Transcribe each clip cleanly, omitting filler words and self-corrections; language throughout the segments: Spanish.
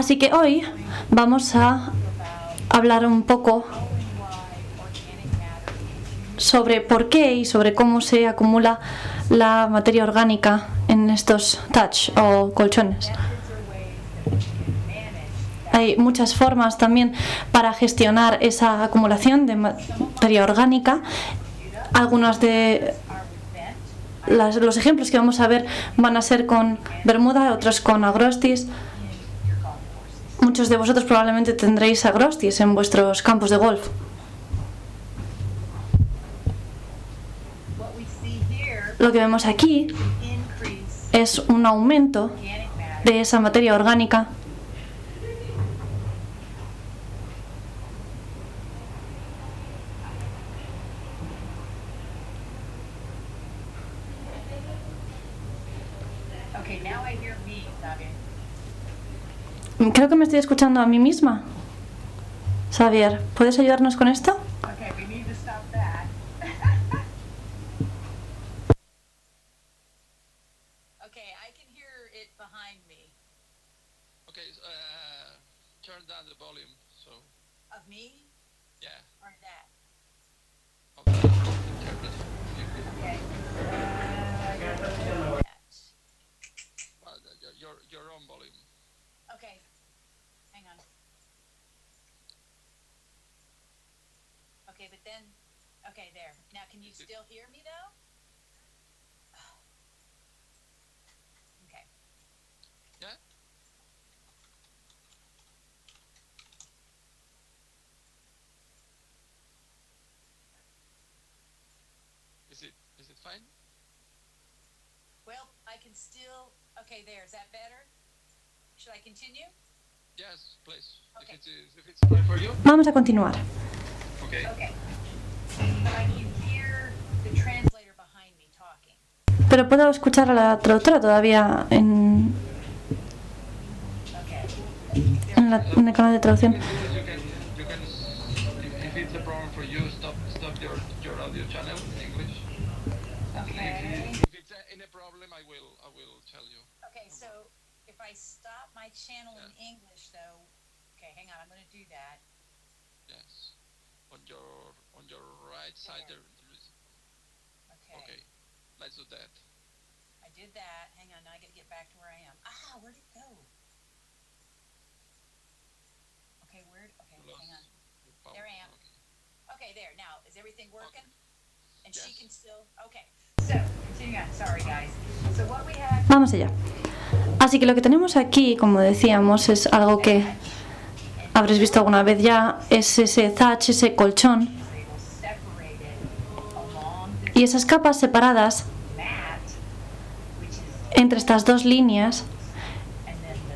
Así que hoy vamos a hablar un poco sobre por qué y sobre cómo se acumula la materia orgánica en estos thatch o colchones. Hay muchas formas también para gestionar esa acumulación de materia orgánica. Algunos de los ejemplos que vamos a ver van a ser con Bermuda, otros con agrostis. Muchos de vosotros probablemente tendréis agrostis en vuestros campos de golf. Lo que vemos aquí es un aumento de esa materia orgánica . Creo que me estoy escuchando a mí misma. Xavier, ¿puedes ayudarnos con esto? Turn down the volume, so. Of me? Yeah. Or that? Okay. Well, your own volume. Okay. Hang on. Okay, but then, okay, there. Now, can you still hear me though? Okay. Yeah. Is it fine? Well, I can still, okay, there. Is that better? Should I continue? Yes, please. Okay. If it's fine for you. Vamos a continuar. Okay. Okay. But I can hear the translator behind me talking. Pero puedo escuchar a la traductora todavía en el canal de traducción. You can, if it's a problem for you, stop your audio channel in English. Okay. If it's any problem, I will tell you. Okay, so if I stop my channel in English though, okay, hang on, I'm going to do that. Yes. On your right side there is. Okay. Let's do that. I did that. Hang on, now I got to get back to where I am. Ah, where'd it go? Okay, okay, hang on. There I am. Okay, there. Now, is everything working? And she can still, okay. So, continue on. Sorry, guys. So what we have... Vamos allá. Así que lo que tenemos aquí, como decíamos, es algo que habréis visto alguna vez ya, es ese thatch, ese colchón, y esas capas separadas entre estas dos líneas,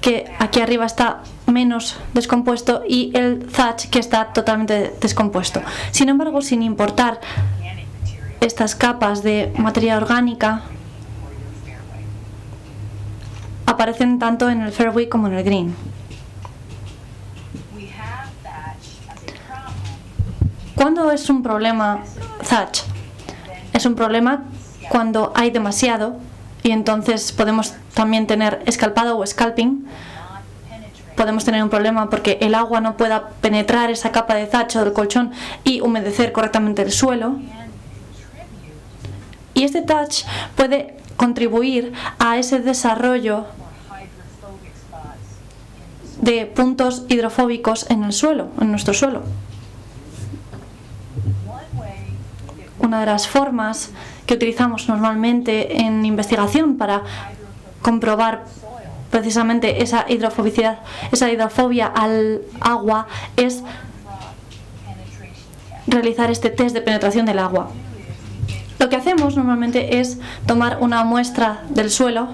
que aquí arriba está menos descompuesto y el thatch que está totalmente descompuesto. Sin embargo, sin importar estas capas de materia orgánica, aparecen tanto en el fairway como en el green. ¿Cuándo es un problema thatch? Es un problema cuando hay demasiado, y entonces podemos también tener escalpado o scalping. Podemos tener un problema porque el agua no pueda penetrar esa capa de thatch o del colchón y humedecer correctamente el suelo. Y este thatch puede contribuir a ese desarrollo de puntos hidrofóbicos en el suelo, en nuestro suelo. Una de las formas que utilizamos normalmente en investigación para comprobar precisamente esa hidrofobicidad, esa hidrofobia al agua, es realizar este test de penetración del agua. Lo que hacemos normalmente es tomar una muestra del suelo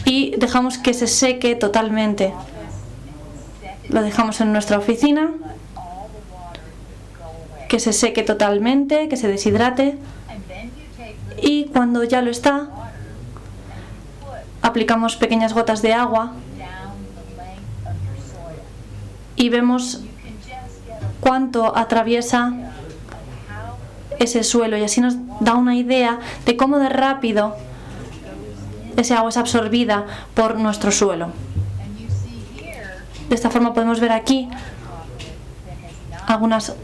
y dejamos que se seque totalmente. Lo dejamos en nuestra oficina, que se seque totalmente, que se deshidrate, y cuando ya lo está, aplicamos pequeñas gotas de agua y vemos cuánto atraviesa ese suelo, y así nos da una idea de cómo de rápido ese agua es absorbida por nuestro suelo. De esta forma podemos ver aquí algunas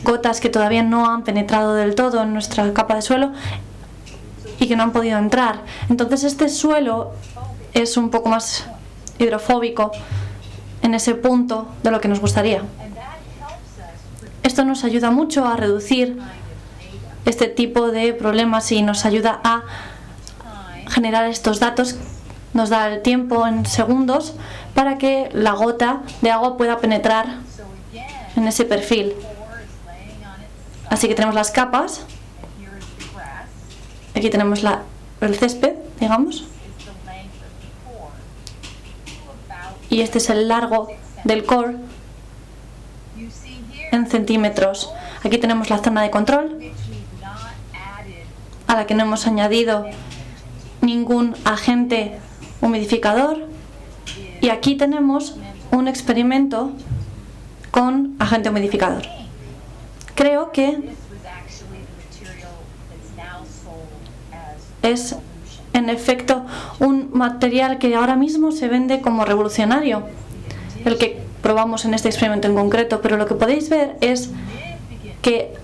gotas que todavía no han penetrado del todo en nuestra capa de suelo y que no han podido entrar. Entonces este suelo es un poco más hidrofóbico en ese punto de lo que nos gustaría. Esto nos ayuda mucho a reducir este tipo de problemas y nos ayuda a generar estos datos. Nos da el tiempo en segundos para que la gota de agua pueda penetrar en ese perfil. Así que tenemos las capas. Aquí tenemos el césped, digamos. Y este es el largo del core en centímetros. Aquí tenemos la zona de control, a la que no hemos añadido ningún agente humidificador. Y aquí tenemos un experimento con agente humidificador. Creo que es en efecto un material que ahora mismo se vende como revolucionario, el que probamos en este experimento en concreto, pero lo que podéis ver es que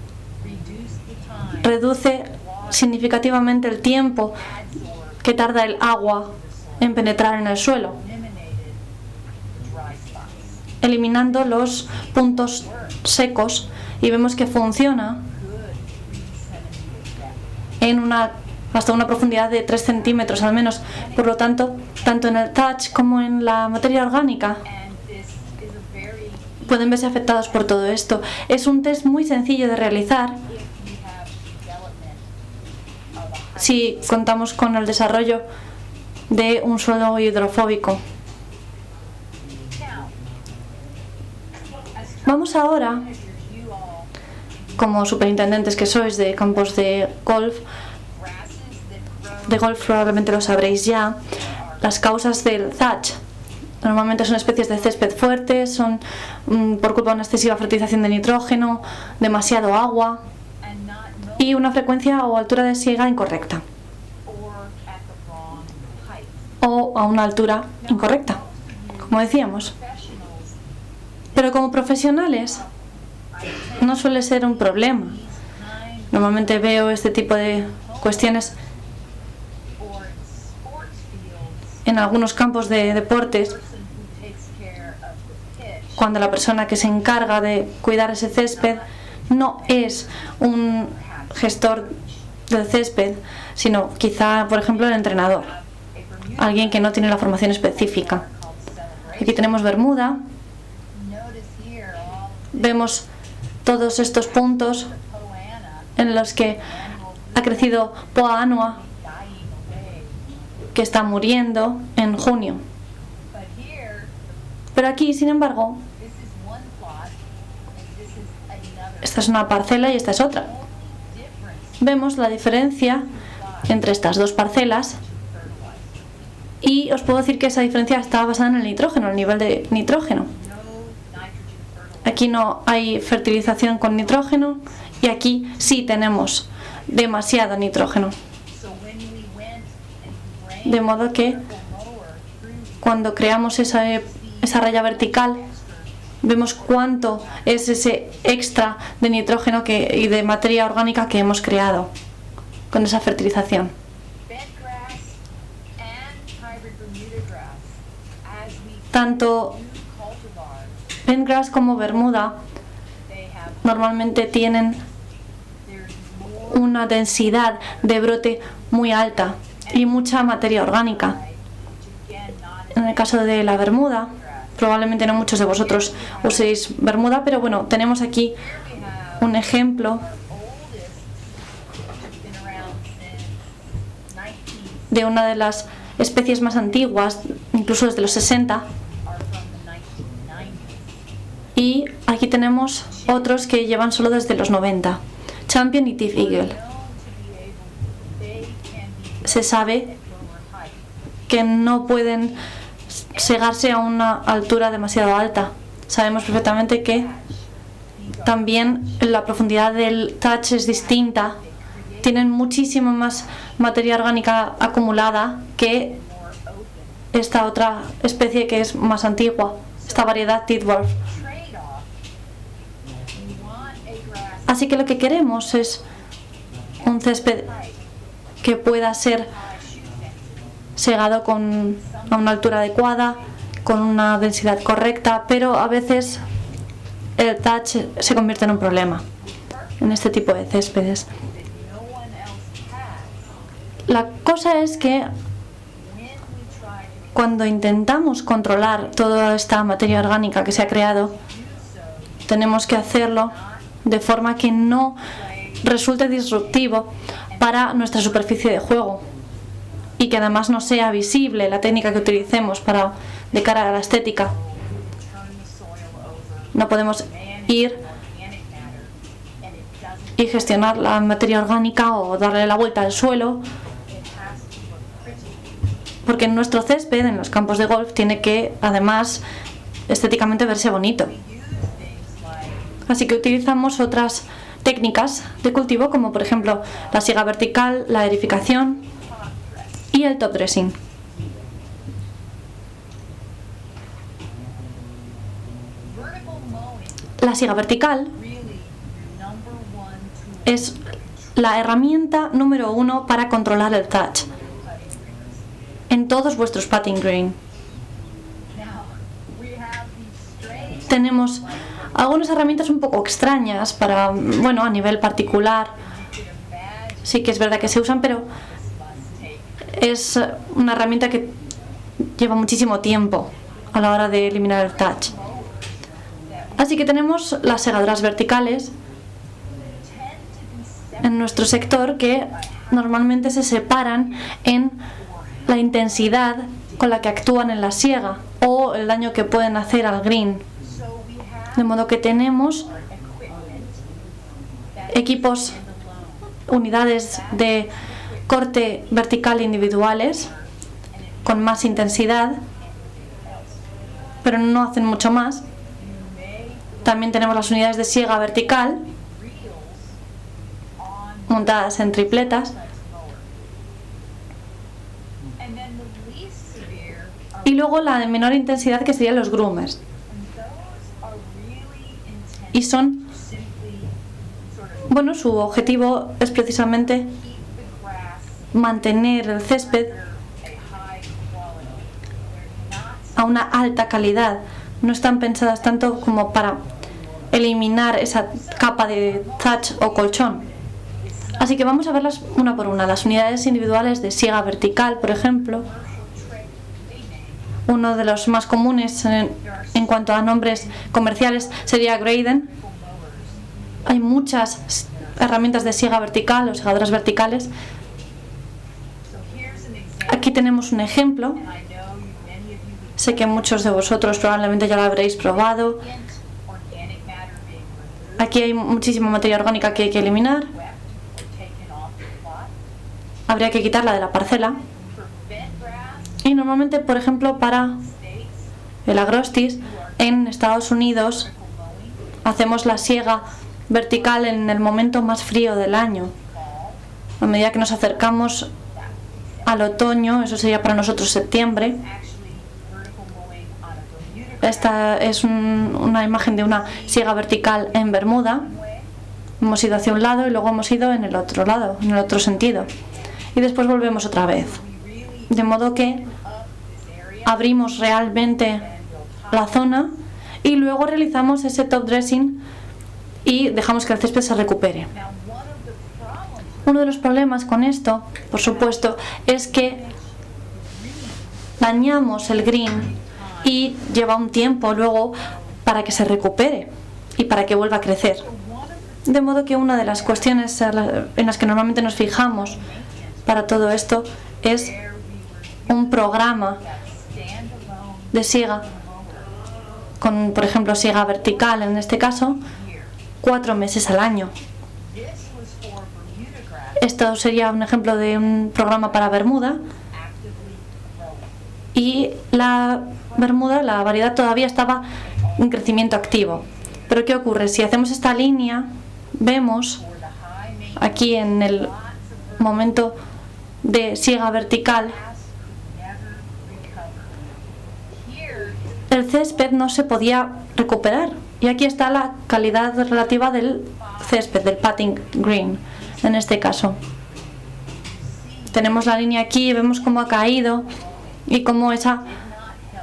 reduce significativamente el tiempo que tarda el agua en penetrar en el suelo, eliminando los puntos secos, y vemos que funciona en hasta una profundidad de 3 centímetros al menos. Por lo tanto, tanto en el touch como en la materia orgánica pueden verse afectados por todo esto. Es un test muy sencillo de realizar si contamos con el desarrollo de un suelo hidrofóbico. Vamos ahora, como superintendentes que sois de campos de golf, probablemente lo sabréis ya, las causas del thatch. Normalmente son especies de césped fuertes, son por culpa de una excesiva fertilización de nitrógeno, demasiado agua y una frecuencia o altura de siega incorrecta, o a una altura incorrecta, como decíamos. Pero como profesionales no suele ser un problema. Normalmente veo este tipo de cuestiones en algunos campos de deportes, cuando la persona que se encarga de cuidar ese césped no es un gestor del césped, sino quizá, por ejemplo, el entrenador, alguien que no tiene la formación específica. Aquí tenemos Bermuda. Vemos todos estos puntos en los que ha crecido Poa annua, que está muriendo en junio. Pero aquí, sin embargo, esta es una parcela y esta es otra. Vemos la diferencia entre estas dos parcelas y os puedo decir que esa diferencia está basada en el nitrógeno, el nivel de nitrógeno. Aquí no hay fertilización con nitrógeno y aquí sí tenemos demasiado nitrógeno. De modo que cuando creamos esa raya vertical, vemos cuánto es ese extra de nitrógeno y de materia orgánica que hemos creado con esa fertilización. Tanto bentgrass como bermuda normalmente tienen una densidad de brote muy alta y mucha materia orgánica. En el caso de la bermuda, probablemente no muchos de vosotros uséis bermuda, pero bueno, tenemos aquí un ejemplo de una de las especies más antiguas, incluso desde los 60. Y aquí tenemos otros que llevan solo desde los 90. Champion y Tiff Eagle. Se sabe que no pueden segarse a una altura demasiado alta. Sabemos perfectamente que también la profundidad del touch es distinta. Tienen muchísima más materia orgánica acumulada que esta otra especie que es más antigua. esta variedad Titworth. Así que lo que queremos es un césped que pueda ser segado a una altura adecuada, con una densidad correcta, pero a veces el touch se convierte en un problema en este tipo de céspedes. La cosa es que cuando intentamos controlar toda esta materia orgánica que se ha creado, tenemos que hacerlo de forma que no resulte disruptivo para nuestra superficie de juego y que además no sea visible la técnica que utilicemos de cara a la estética. No podemos ir y gestionar la materia orgánica o darle la vuelta al suelo, porque en nuestro césped, en los campos de golf, tiene que además estéticamente verse bonito. Así que utilizamos otras técnicas de cultivo, como por ejemplo la siega vertical, la erificación y el top dressing. La siega vertical es la herramienta número 1 para controlar el touch en todos vuestros putting green. Tenemos algunas herramientas un poco extrañas para, a nivel particular. Sí que es verdad que se usan, pero es una herramienta que lleva muchísimo tiempo a la hora de eliminar el touch. Así que tenemos las segadoras verticales en nuestro sector, que normalmente se separan en la intensidad con la que actúan en la siega o el daño que pueden hacer al green. De modo que tenemos equipos, unidades de corte vertical individuales con más intensidad, pero no hacen mucho más. También tenemos las unidades de siega vertical montadas en tripletas. Y luego la de menor intensidad, que serían los groomers. Y son, su objetivo es precisamente mantener el césped a una alta calidad. No están pensadas tanto como para eliminar esa capa de thatch o colchón. Así que vamos a verlas una por una. Las unidades individuales de siega vertical, por ejemplo, uno de los más comunes en cuanto a nombres comerciales sería Graydon. Hay muchas herramientas de siega vertical o segadoras verticales. Aquí tenemos un ejemplo. Sé que muchos de vosotros probablemente ya lo habréis probado. Aquí hay muchísima materia orgánica que hay que eliminar. Habría que quitarla de la parcela. Y normalmente, por ejemplo, para el agrostis en Estados Unidos hacemos la siega vertical en el momento más frío del año. A medida que nos acercamos al otoño, eso sería para nosotros septiembre. Esta es una imagen de una siega vertical en Bermuda. Hemos ido hacia un lado y luego hemos ido en el otro lado, en el otro sentido. Y después volvemos otra vez. De modo que abrimos realmente la zona y luego realizamos ese top dressing y dejamos que el césped se recupere. Uno de los problemas con esto, por supuesto, es que dañamos el green y lleva un tiempo luego para que se recupere y para que vuelva a crecer. De modo que una de las cuestiones en las que normalmente nos fijamos para todo esto es un programa de siega con, por ejemplo, siega vertical en este caso, 4 meses al año. Esto sería un ejemplo de un programa para Bermuda, y la Bermuda, la variedad, todavía estaba en crecimiento activo. Pero ¿qué ocurre? Si hacemos esta línea, vemos aquí en el momento de siega vertical el césped no se podía recuperar. Y aquí está la calidad relativa del césped, del putting green, en este caso. Tenemos la línea aquí, vemos cómo ha caído y cómo esa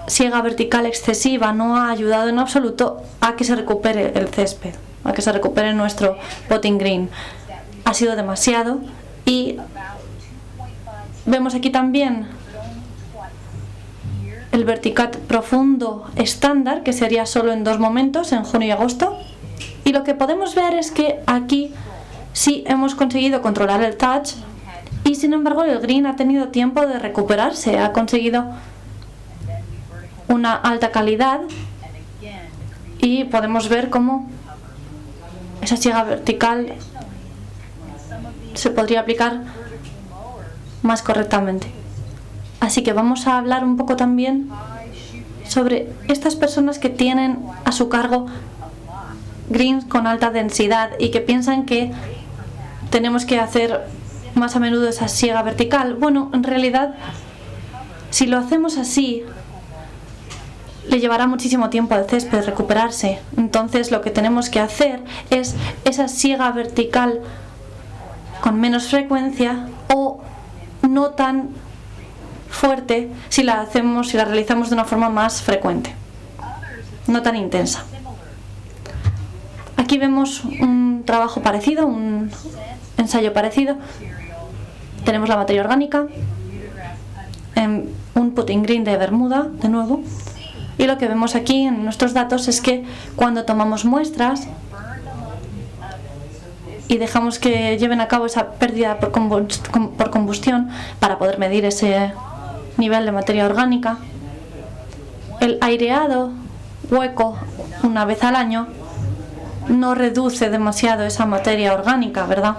siega vertical excesiva no ha ayudado en absoluto a que se recupere el césped, a que se recupere nuestro putting green. Ha sido demasiado. Y vemos aquí también el vertical profundo estándar, que sería solo en 2 momentos, en junio y agosto. Y lo que podemos ver es que aquí sí hemos conseguido controlar el touch, y sin embargo el green ha tenido tiempo de recuperarse, ha conseguido una alta calidad, y podemos ver cómo esa siega vertical se podría aplicar más correctamente. Así que vamos a hablar un poco también sobre estas personas que tienen a su cargo greens con alta densidad y que piensan que tenemos que hacer más a menudo esa siega vertical. Bueno, en realidad, si lo hacemos así, le llevará muchísimo tiempo al césped recuperarse. Entonces lo que tenemos que hacer es esa siega vertical con menos frecuencia o no tan fuerte si la realizamos de una forma más frecuente, no tan intensa. Aquí vemos un trabajo parecido, un ensayo parecido. Tenemos la materia orgánica, un putting green de Bermuda, de nuevo. Y lo que vemos aquí en nuestros datos es que cuando tomamos muestras y dejamos que lleven a cabo esa pérdida por combustión para poder medir ese nivel de materia orgánica, el aireado hueco una vez al año no reduce demasiado esa materia orgánica, ¿verdad?,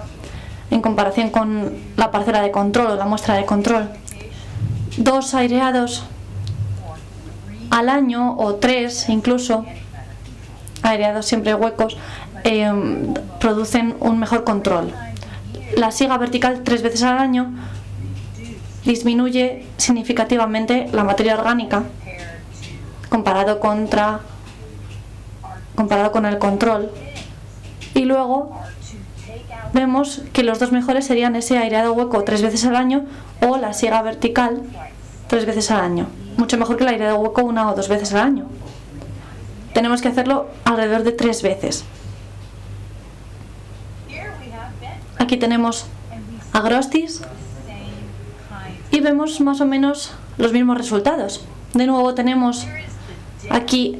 en comparación con la parcela de control o la muestra de control. 2 aireados al año, o 3 incluso, aireados siempre huecos, producen un mejor control. La siega vertical 3 veces al año disminuye significativamente la materia orgánica comparado con el control. Y luego vemos que los 2 mejores serían ese aireado hueco 3 veces al año o la siega vertical 3 veces al año. Mucho mejor que el aireado hueco 1 o 2 veces al año. Tenemos que hacerlo alrededor de 3 veces. Aquí tenemos agrostis y vemos más o menos los mismos resultados. De nuevo tenemos aquí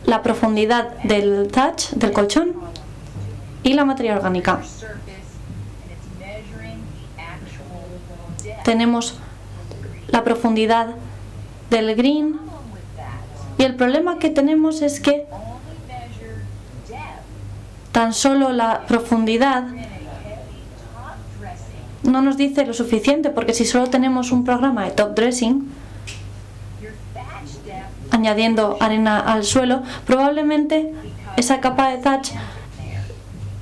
la profundidad del thatch, del colchón, y la materia orgánica. Tenemos la profundidad del green, y el problema que tenemos es que tan solo la profundidad no nos dice lo suficiente, porque si solo tenemos un programa de top dressing añadiendo arena al suelo, probablemente esa capa de thatch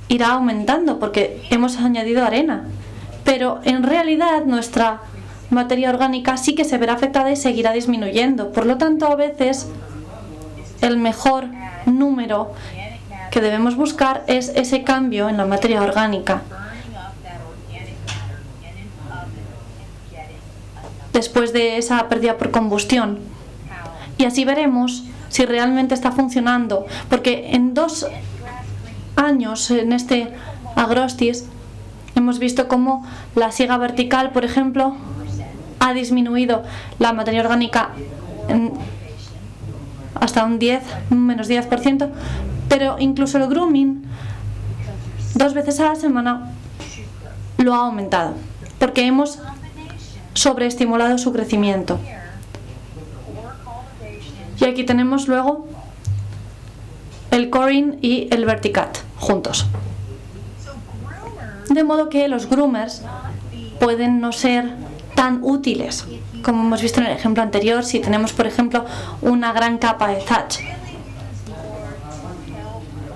irá aumentando porque hemos añadido arena, pero en realidad nuestra materia orgánica sí que se verá afectada y seguirá disminuyendo. Por lo tanto, a veces el mejor número que debemos buscar es ese cambio en la materia orgánica después de esa pérdida por combustión, y así veremos si realmente está funcionando, porque en 2 años en este agrostis hemos visto cómo la siega vertical, por ejemplo, ha disminuido la materia orgánica hasta un menos 10%, pero incluso el grooming 2 veces a la semana lo ha aumentado, porque hemos sobreestimulado su crecimiento. Y aquí tenemos luego el coring y el verticat juntos. De modo que los groomers pueden no ser tan útiles como hemos visto en el ejemplo anterior si tenemos, por ejemplo, una gran capa de thatch.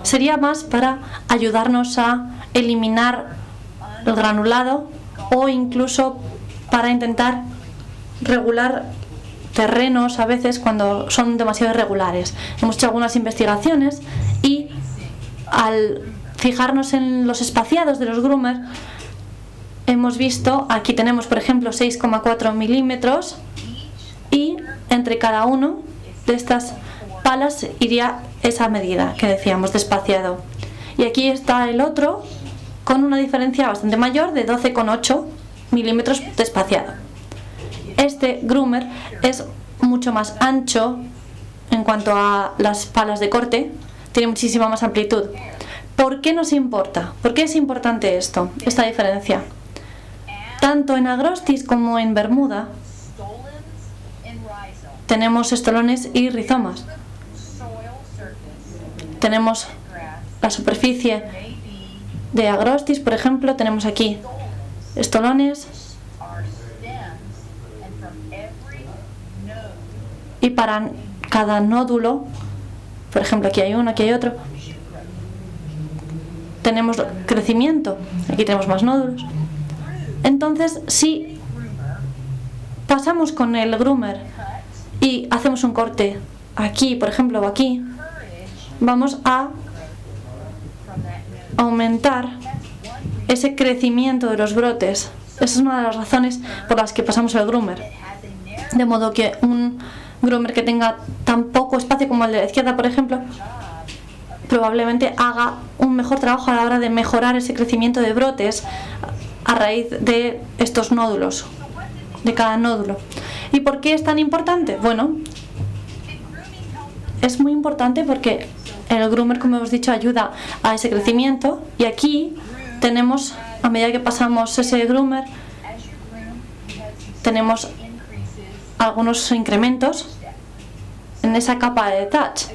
Sería más para ayudarnos a eliminar el granulado o incluso para intentar regular terrenos a veces cuando son demasiado irregulares. Hemos hecho algunas investigaciones y al fijarnos en los espaciados de los groomer hemos visto, aquí tenemos por ejemplo 6,4 milímetros y entre cada uno de estas palas iría esa medida que decíamos de espaciado. Y aquí está el otro con una diferencia bastante mayor de 12,8 milímetros de espaciado. Este groomer es mucho más ancho en cuanto a las palas de corte, tiene muchísima más amplitud. ¿Por qué nos importa? ¿Por qué es importante esto, esta diferencia? Tanto en agrostis como en bermuda tenemos estolones y rizomas. Tenemos la superficie de agrostis, por ejemplo, tenemos aquí estolones y para cada nódulo, por ejemplo, aquí hay uno, aquí hay otro, tenemos crecimiento, aquí tenemos más nódulos. Entonces, si pasamos con el groomer y hacemos un corte aquí, por ejemplo, o aquí, vamos a aumentar ese crecimiento de los brotes. Esa es una de las razones por las que pasamos el groomer. De modo que un groomer que tenga tan poco espacio como el de la izquierda, por ejemplo, probablemente haga un mejor trabajo a la hora de mejorar ese crecimiento de brotes a raíz de estos nódulos, de cada nódulo. ¿Y por qué es tan importante? Bueno, es muy importante porque el groomer, como hemos dicho, ayuda a ese crecimiento, y aquí tenemos, a medida que pasamos ese groomer, tenemos algunos incrementos en esa capa de touch,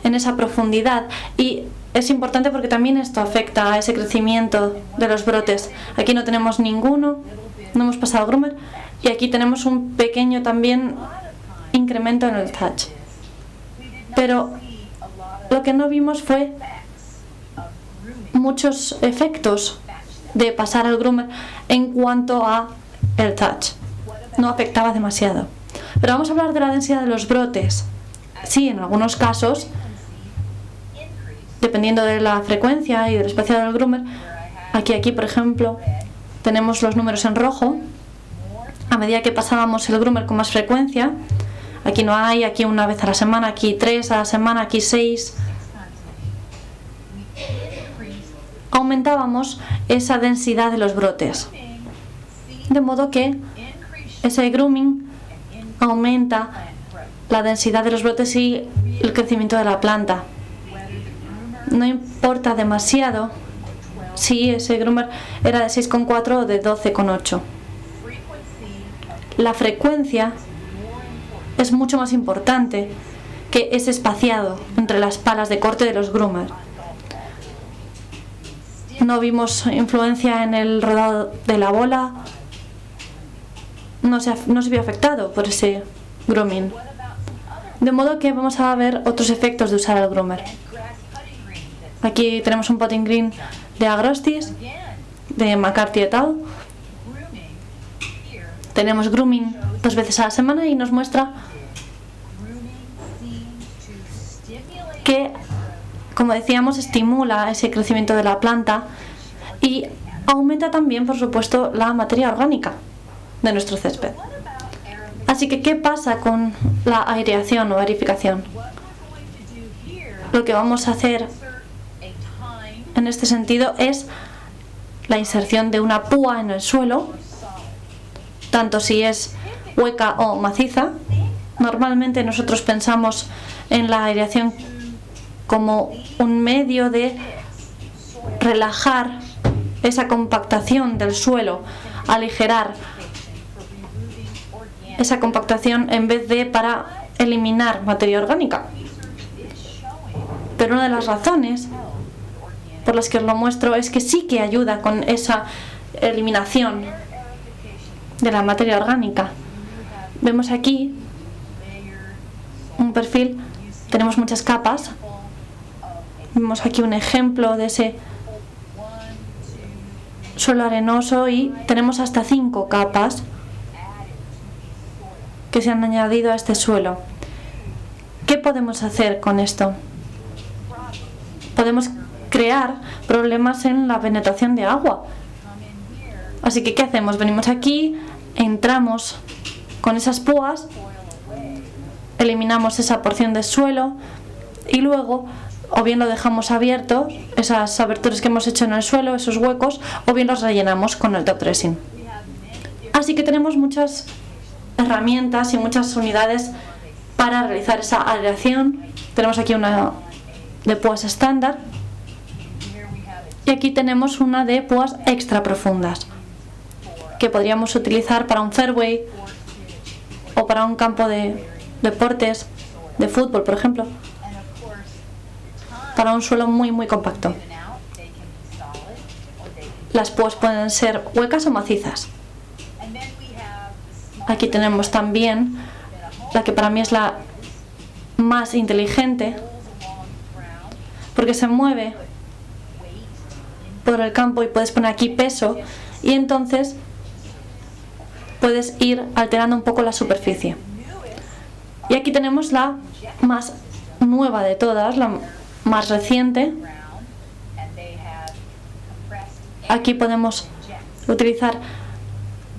en esa profundidad, y es importante porque también esto afecta a ese crecimiento de los brotes. Aquí no tenemos ninguno, no hemos pasado groomer, y aquí tenemos un pequeño también incremento en el touch. Pero lo que no vimos fue muchos efectos de pasar al groomer en cuanto a el touch. No afectaba demasiado. Pero vamos a hablar de la densidad de los brotes. Sí, en algunos casos, dependiendo de la frecuencia y del espaciado del groomer, aquí por ejemplo, tenemos los números en rojo. A medida que pasábamos el groomer con más frecuencia, aquí no hay, aquí una vez a la semana, aquí 3 a la semana, aquí 6, aumentábamos esa densidad de los brotes. De modo que ese grooming aumenta la densidad de los brotes y el crecimiento de la planta. No importa demasiado si ese groomer era de 6,4 o de 12,8. La frecuencia es mucho más importante que ese espaciado entre las palas de corte de los groomer. No vimos influencia en el rodado de la bola, no se vio afectado por ese grooming. De modo que vamos a ver otros efectos de usar el groomer. Aquí tenemos un potting green de agrostis, de McCarthy et al. Tenemos grooming 2 veces a la semana y nos muestra que, como decíamos, estimula ese crecimiento de la planta y aumenta también, por supuesto, la materia orgánica de nuestro césped. Así que, ¿qué pasa con la aireación o aerificación? Lo que vamos a hacer en este sentido es la inserción de una púa en el suelo, tanto si es hueca o maciza. Normalmente nosotros pensamos en la aireación como un medio de relajar esa compactación del suelo, aligerar esa compactación en vez de para eliminar materia orgánica. Pero una de las razones por las que os lo muestro es que sí que ayuda con esa eliminación de la materia orgánica. Vemos aquí un perfil, tenemos muchas capas. Vemos aquí un ejemplo de ese suelo arenoso y tenemos hasta 5 capas que se han añadido a este suelo. ¿Qué podemos hacer con esto? Podemos crear problemas en la penetración de agua. Así que, ¿qué hacemos? Venimos aquí, entramos con esas púas, eliminamos esa porción de suelo y luego o bien lo dejamos abierto, esas aberturas que hemos hecho en el suelo, esos huecos, o bien los rellenamos con el top dressing. Así que tenemos muchas herramientas y muchas unidades para realizar esa aireación. Tenemos aquí una de púas estándar y aquí tenemos una de púas extra profundas que podríamos utilizar para un fairway o para un campo de deportes, de fútbol, por ejemplo, para un suelo muy compacto. Las púas pueden ser huecas o macizas. Aquí tenemos también la que para mí es la más inteligente, porque se mueve por el campo y puedes poner aquí peso y entonces puedes ir alterando un poco la superficie. Y aquí tenemos la más nueva de todas, la más reciente. Aquí podemos utilizar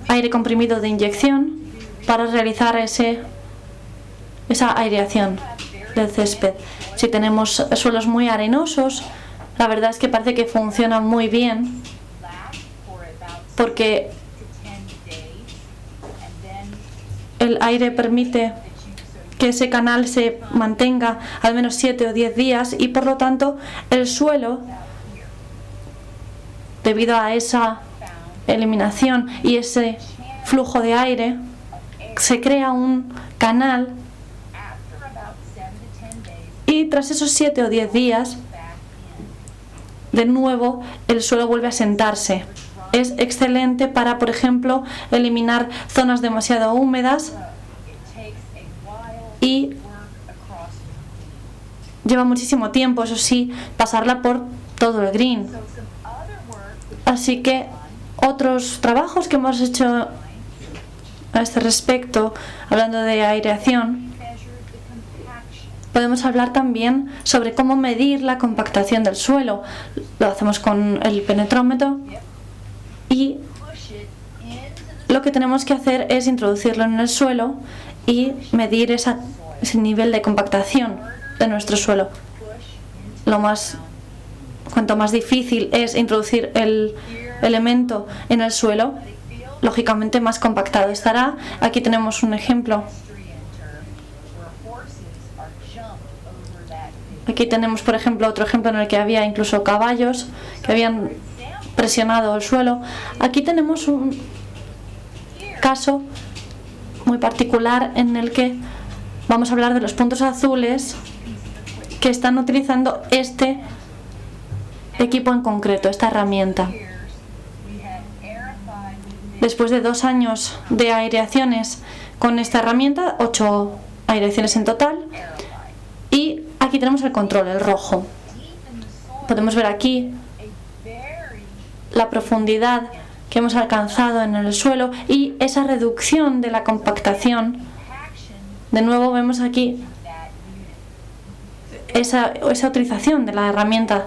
aire comprimido de inyección para realizar esa aireación del césped. Si tenemos suelos muy arenosos, la verdad es que parece que funciona muy bien porque el aire permite que ese canal se mantenga al menos 7 o 10 días y por lo tanto el suelo, debido a esa eliminación y ese flujo de aire, se crea un canal y tras esos 7 o 10 días de nuevo el suelo vuelve a sentarse. Es excelente para, por ejemplo, eliminar zonas demasiado húmedas y lleva muchísimo tiempo, eso sí, pasarla por todo el green. Así que otros trabajos que hemos hecho a este respecto, hablando de aireación, podemos hablar también sobre cómo medir la compactación del suelo. Lo hacemos con el penetrómetro y lo que tenemos que hacer es introducirlo en el suelo y medir ese nivel de compactación de nuestro suelo. Cuanto más difícil es introducir el elemento en el suelo, lógicamente más compactado estará. Aquí tenemos un ejemplo. Aquí tenemos, por ejemplo, otro ejemplo en el que había incluso caballos que habían presionado el suelo. Aquí tenemos un caso muy particular en el que vamos a hablar de los puntos azules que están utilizando este equipo en concreto, esta herramienta. Después de 2 años de aireaciones con esta herramienta, 8 aireaciones en total, y aquí tenemos el control, el rojo. Podemos ver aquí la profundidad que hemos alcanzado en el suelo y esa reducción de la compactación. De nuevo vemos aquí esa utilización de la herramienta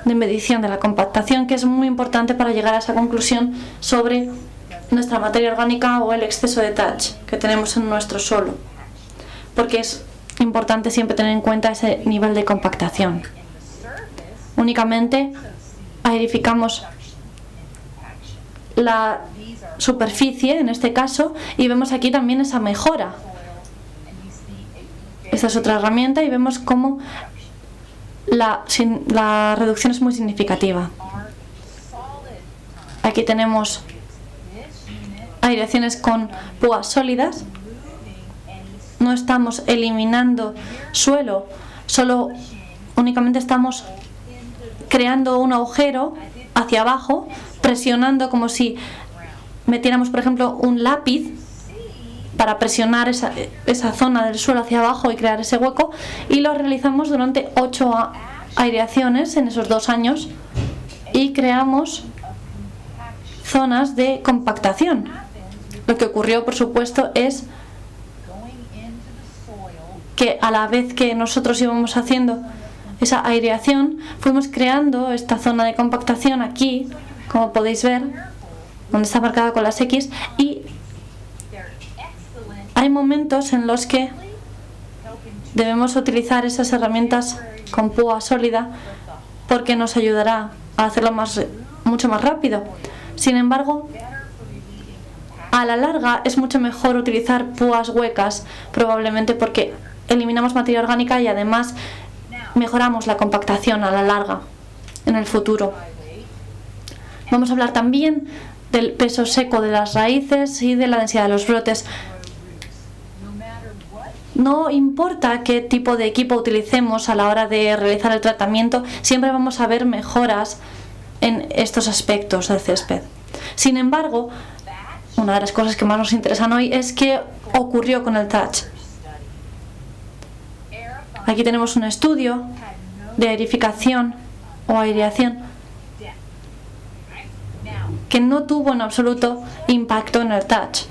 de medición de la compactación, que es muy importante para llegar a esa conclusión sobre nuestra materia orgánica o el exceso de touch que tenemos en nuestro suelo, porque es importante siempre tener en cuenta ese nivel de compactación. Únicamente aerificamos la superficie en este caso y vemos aquí también esa mejora. Esta es otra herramienta y vemos cómo la reducción es muy significativa. Aquí tenemos aireaciones con púas sólidas. No estamos eliminando suelo, únicamente estamos creando un agujero hacia abajo, presionando como si metiéramos, por ejemplo, un lápiz para presionar esa zona del suelo hacia abajo y crear ese hueco, y lo realizamos durante 8 aireaciones en esos 2 años y creamos zonas de compactación. Lo que ocurrió, por supuesto, es que a la vez que nosotros íbamos haciendo esa aireación, fuimos creando esta zona de compactación aquí, como podéis ver, donde está marcada con las X, y hay momentos en los que debemos utilizar esas herramientas con púa sólida porque nos ayudará a hacerlo mucho más rápido. Sin embargo, a la larga es mucho mejor utilizar púas huecas, probablemente porque eliminamos materia orgánica y además mejoramos la compactación a la larga en el futuro. Vamos a hablar también del peso seco de las raíces y de la densidad de los brotes. No importa qué tipo de equipo utilicemos a la hora de realizar el tratamiento, siempre vamos a ver mejoras en estos aspectos del césped. Sin embargo, una de las cosas que más nos interesan hoy es qué ocurrió con el thatch. Aquí tenemos un estudio de aerificación o aireación que no tuvo en absoluto impacto en el thatch.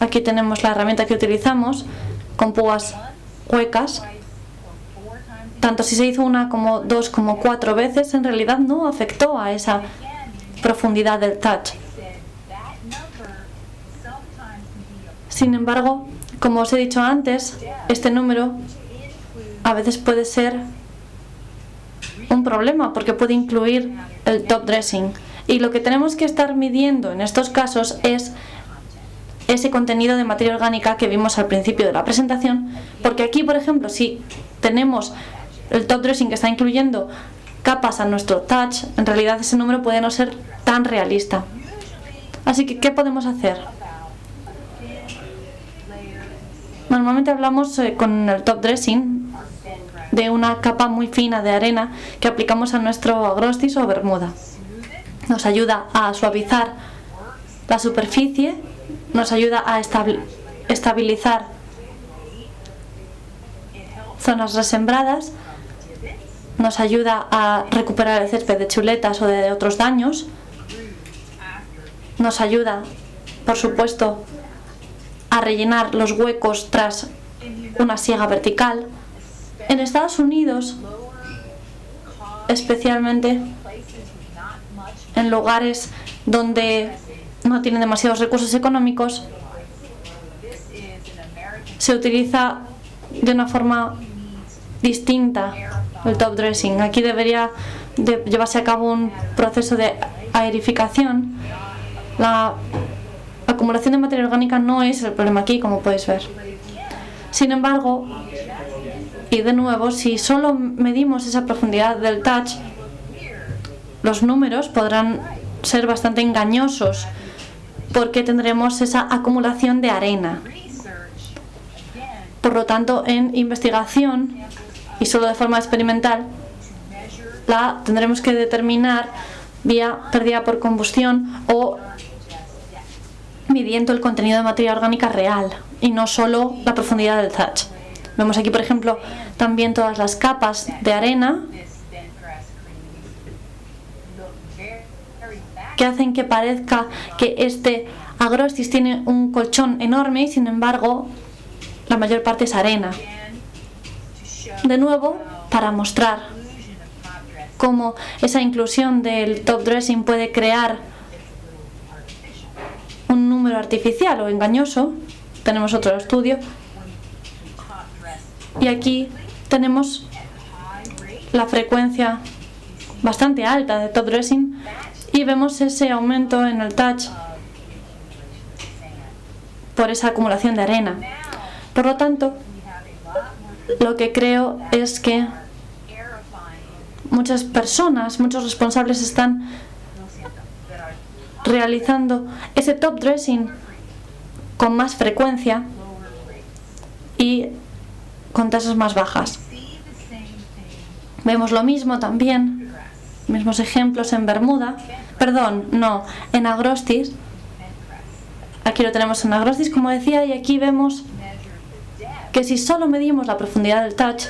Aquí tenemos la herramienta que utilizamos con púas huecas. Tanto si se hizo una como 2 como 4 veces, en realidad no afectó a esa profundidad del thatch. Sin embargo, como os he dicho antes, este número a veces puede ser un problema porque puede incluir el top dressing. Y lo que tenemos que estar midiendo en estos casos es ese contenido de materia orgánica que vimos al principio de la presentación, porque aquí, por ejemplo, si tenemos el top dressing que está incluyendo capas a nuestro touch, en realidad ese número puede no ser tan realista. Así que, ¿qué podemos hacer? Normalmente hablamos con el top dressing de una capa muy fina de arena que aplicamos a nuestro agrostis o bermuda. Nos ayuda a suavizar la superficie, nos ayuda a estabilizar zonas resembradas, nos ayuda a recuperar el césped de chuletas o de otros daños, nos ayuda, por supuesto, a rellenar los huecos tras una siega vertical. En Estados Unidos, especialmente en lugares donde no tienen demasiados recursos económicos, se utiliza de una forma distinta el top dressing. Aquí debería de llevarse a cabo un proceso de aerificación. La acumulación de materia orgánica no es el problema aquí, como podéis ver. Sin embargo, y de nuevo, si solo medimos esa profundidad del touch, los números podrán ser bastante engañosos porque tendremos esa acumulación de arena. Por lo tanto, en investigación y solo de forma experimental, la tendremos que determinar vía pérdida por combustión o midiendo el contenido de materia orgánica real y no solo la profundidad del thatch. Vemos aquí, por ejemplo, también todas las capas de arena que hacen que parezca que este agrostis tiene un colchón enorme y sin embargo la mayor parte es arena. De nuevo, para mostrar cómo esa inclusión del top dressing puede crear un número artificial o engañoso, tenemos otro estudio y aquí tenemos la frecuencia bastante alta de top dressing y vemos ese aumento en el touch por esa acumulación de arena. Por lo tanto, lo que creo es que muchas personas, muchos responsables están realizando ese top dressing con más frecuencia y con tasas más bajas. Vemos lo mismo también, mismos ejemplos en bermuda, en agrostis. Aquí lo tenemos en agrostis, como decía, y aquí vemos que si solo medimos la profundidad del touch,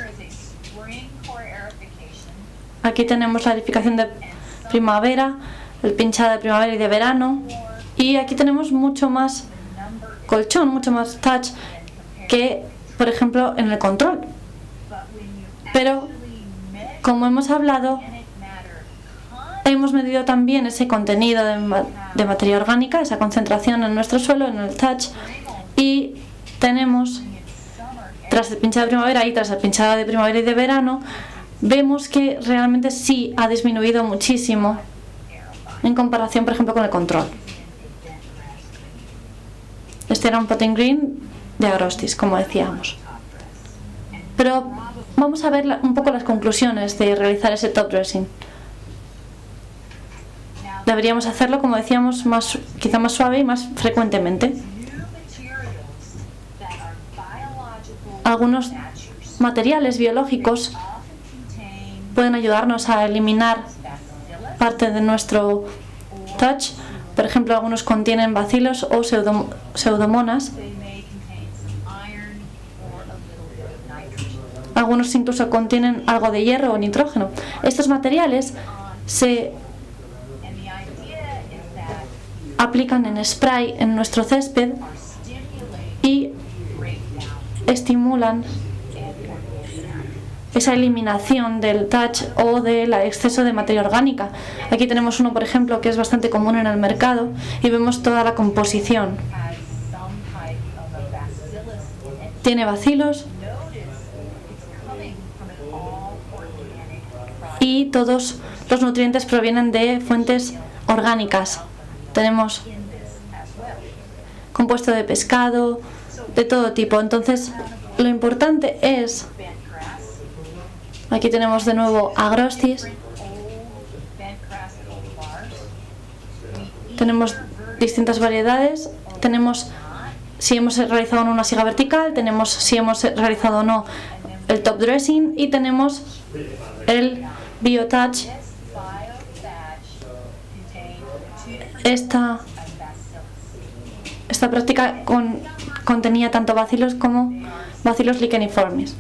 aquí tenemos la aerificación de primavera, el pinchado de primavera y de verano, y aquí tenemos mucho más colchón, mucho más touch que, por ejemplo, en el control. Pero, como hemos hablado, hemos medido también ese contenido de materia orgánica, esa concentración en nuestro suelo, en el touch, y tenemos, tras el pinchado de primavera y tras el pinchado de primavera y de verano, vemos que realmente sí ha disminuido muchísimo en comparación, por ejemplo, con el control. Este era un potting green de Agrostis, como decíamos. Pero vamos a ver un poco las conclusiones de realizar ese top dressing. Deberíamos hacerlo, como decíamos, quizá más suave y más frecuentemente. Algunos materiales biológicos pueden ayudarnos a eliminar parte de nuestro touch. Por ejemplo, algunos contienen bacilos o pseudomonas. Algunos incluso contienen algo de hierro o nitrógeno. Estos materiales se aplican en spray en nuestro césped y estimulan esa eliminación del touch o del exceso de materia orgánica. Aquí tenemos uno, por ejemplo, que es bastante común en el mercado y vemos toda la composición. Tiene bacilos y todos los nutrientes provienen de fuentes orgánicas. Tenemos compuesto de pescado, de todo tipo. Entonces, lo importante es, aquí tenemos de nuevo Agrostis, tenemos distintas variedades, tenemos si hemos realizado o no una siega vertical, tenemos si hemos realizado o no el top dressing y tenemos el BioTouch. Esta práctica contenía tanto bacilos como bacilos licheniformes.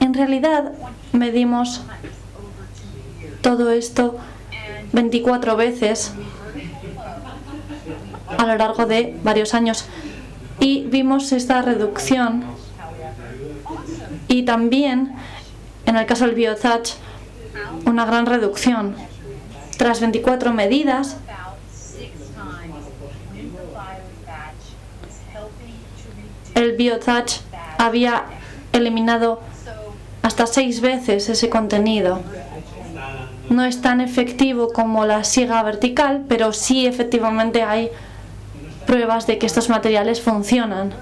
En realidad medimos todo esto 24 veces a lo largo de varios años y vimos esta reducción, y también en el caso del BioTouch una gran reducción. Tras 24 medidas, el BioTouch había eliminado hasta 6 veces ese contenido. No es tan efectivo como la siega vertical, pero sí efectivamente hay pruebas de que estos materiales funcionan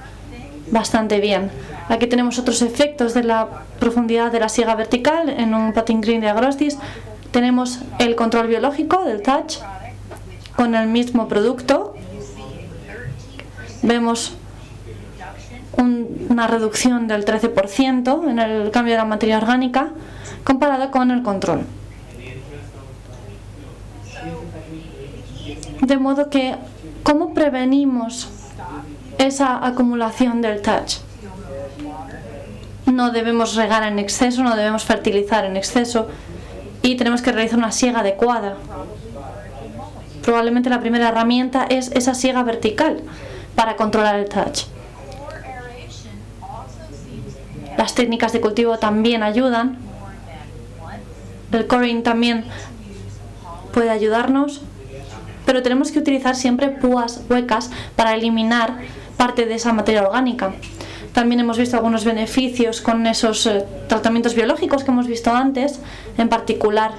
bastante bien. Aquí tenemos otros efectos de la profundidad de la siega vertical en un potting green de Agrostis. Tenemos el control biológico del touch con el mismo producto. Vemos una reducción del 13% en el cambio de la materia orgánica comparado con el control. De modo que, ¿cómo prevenimos esa acumulación del touch? No debemos regar en exceso, no debemos fertilizar en exceso y tenemos que realizar una siega adecuada. Probablemente la primera herramienta es esa siega vertical para controlar el touch. Las técnicas de cultivo también ayudan. El coring también puede ayudarnos, pero tenemos que utilizar siempre púas huecas para eliminar parte de esa materia orgánica. También hemos visto algunos beneficios con esos tratamientos biológicos que hemos visto antes, en particular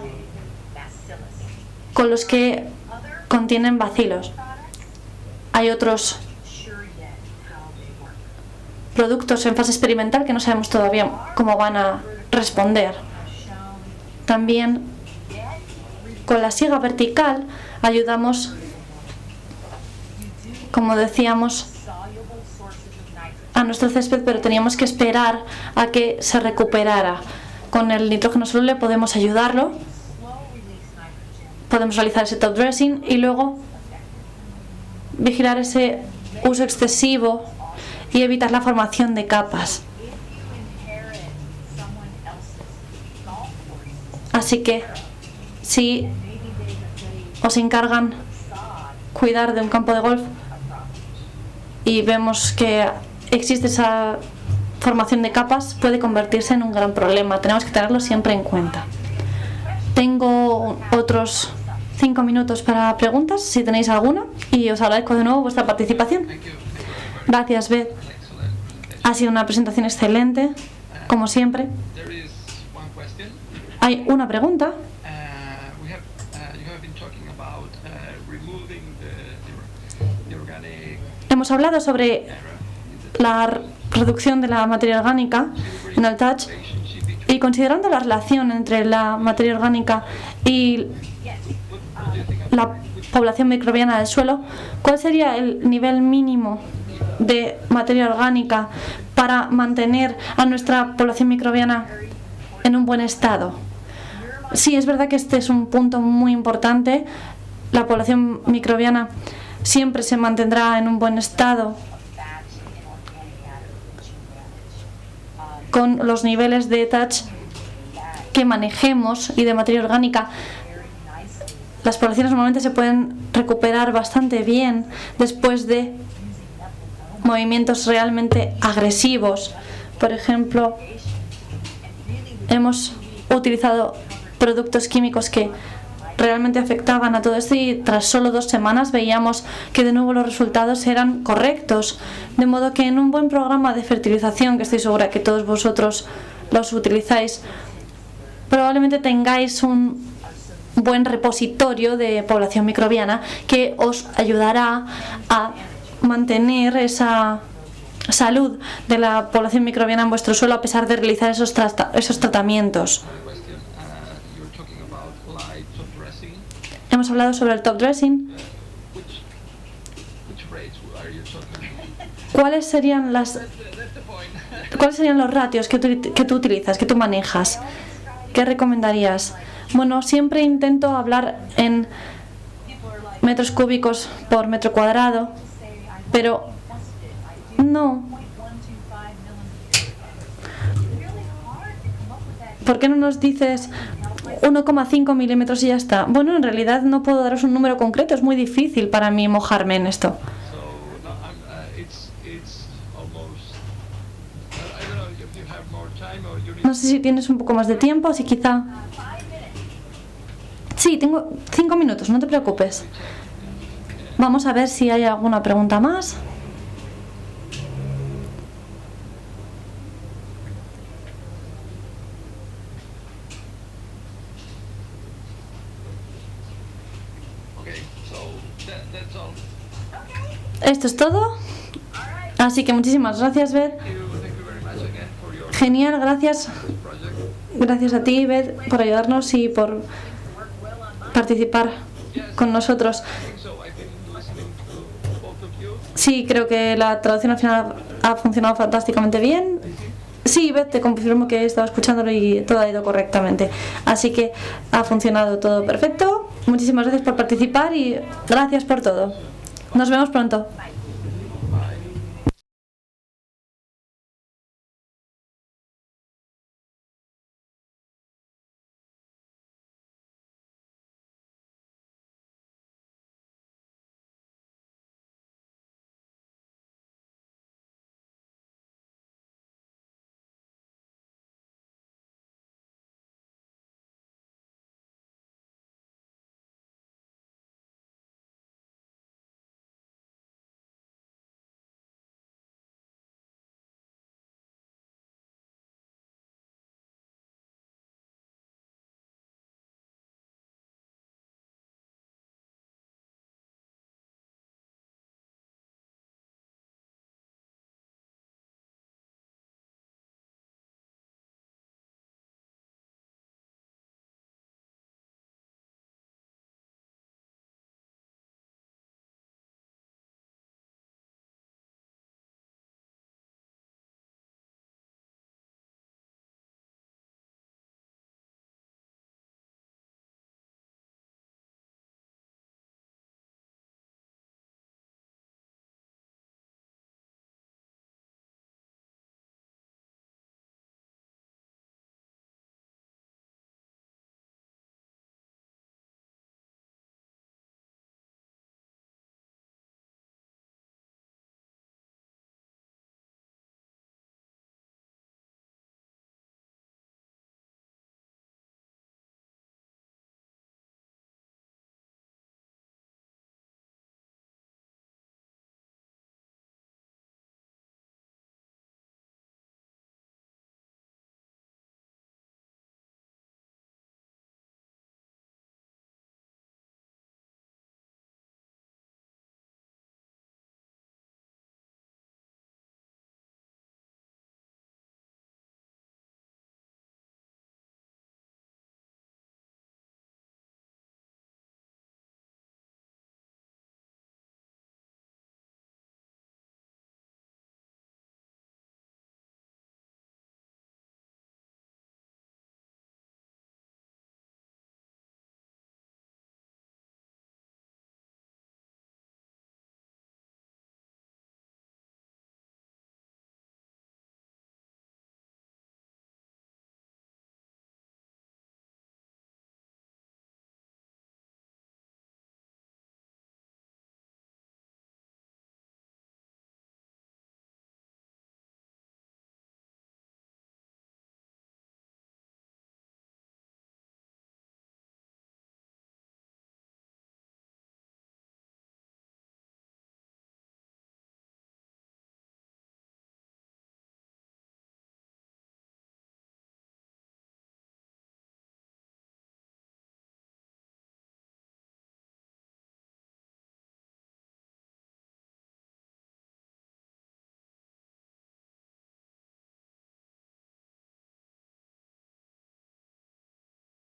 con los que contienen bacilos. Hay otros productos en fase experimental que no sabemos todavía cómo van a responder. También con la siega vertical ayudamos, como decíamos, a nuestro césped, pero teníamos que esperar a que se recuperara. Con el nitrógeno soluble podemos ayudarlo, podemos realizar ese top dressing y luego vigilar ese uso excesivo y evitar la formación de capas. Así que si os encargan cuidar de un campo de golf, y vemos que existe esa formación de capas, puede convertirse en un gran problema. Tenemos que tenerlo siempre en cuenta. Tengo otros 5 minutos para preguntas, si tenéis alguna, y os agradezco de nuevo vuestra participación. Gracias, Beth. Ha sido una presentación excelente, como siempre. Hay una pregunta. Hemos hablado sobre la reducción de la materia orgánica en el TACH, y considerando la relación entre la materia orgánica y la población microbiana del suelo, ¿cuál sería el nivel mínimo de materia orgánica para mantener a nuestra población microbiana en un buen estado? Sí, es verdad que este es un punto muy importante. La población microbiana siempre se mantendrá en un buen estado con los niveles de TACH que manejemos y de materia orgánica. Las poblaciones normalmente se pueden recuperar bastante bien después de movimientos realmente agresivos. Por ejemplo, hemos utilizado productos químicos que realmente afectaban a todo esto, y tras solo 2 semanas veíamos que de nuevo los resultados eran correctos. De modo que en un buen programa de fertilización, que estoy segura que todos vosotros los utilizáis, probablemente tengáis un buen repositorio de población microbiana que os ayudará a mantener esa salud de la población microbiana en vuestro suelo a pesar de realizar esos tratamientos. Hemos hablado sobre el top dressing. ¿Cuáles serían los ratios que tú utilizas, que tú manejas? ¿Qué recomendarías? Bueno, siempre intento hablar en metros cúbicos por metro cuadrado, pero no. ¿Por qué no nos dices 1,5 milímetros y ya está? Bueno, en realidad no puedo daros un número concreto, es muy difícil para mí mojarme en esto. No sé si tienes un poco más de tiempo, si quizá... Sí, tengo 5 minutos, no te preocupes. Vamos a ver si hay alguna pregunta más. Esto es todo. Así que muchísimas gracias, Beth. Genial, gracias. Gracias a ti, Beth, por ayudarnos y por participar con nosotros. Sí, creo que la traducción al final ha funcionado fantásticamente bien. Sí, Beth, te confirmo que he estado escuchándolo y todo ha ido correctamente. Así que ha funcionado todo perfecto. Muchísimas gracias por participar y gracias por todo. Nos vemos pronto.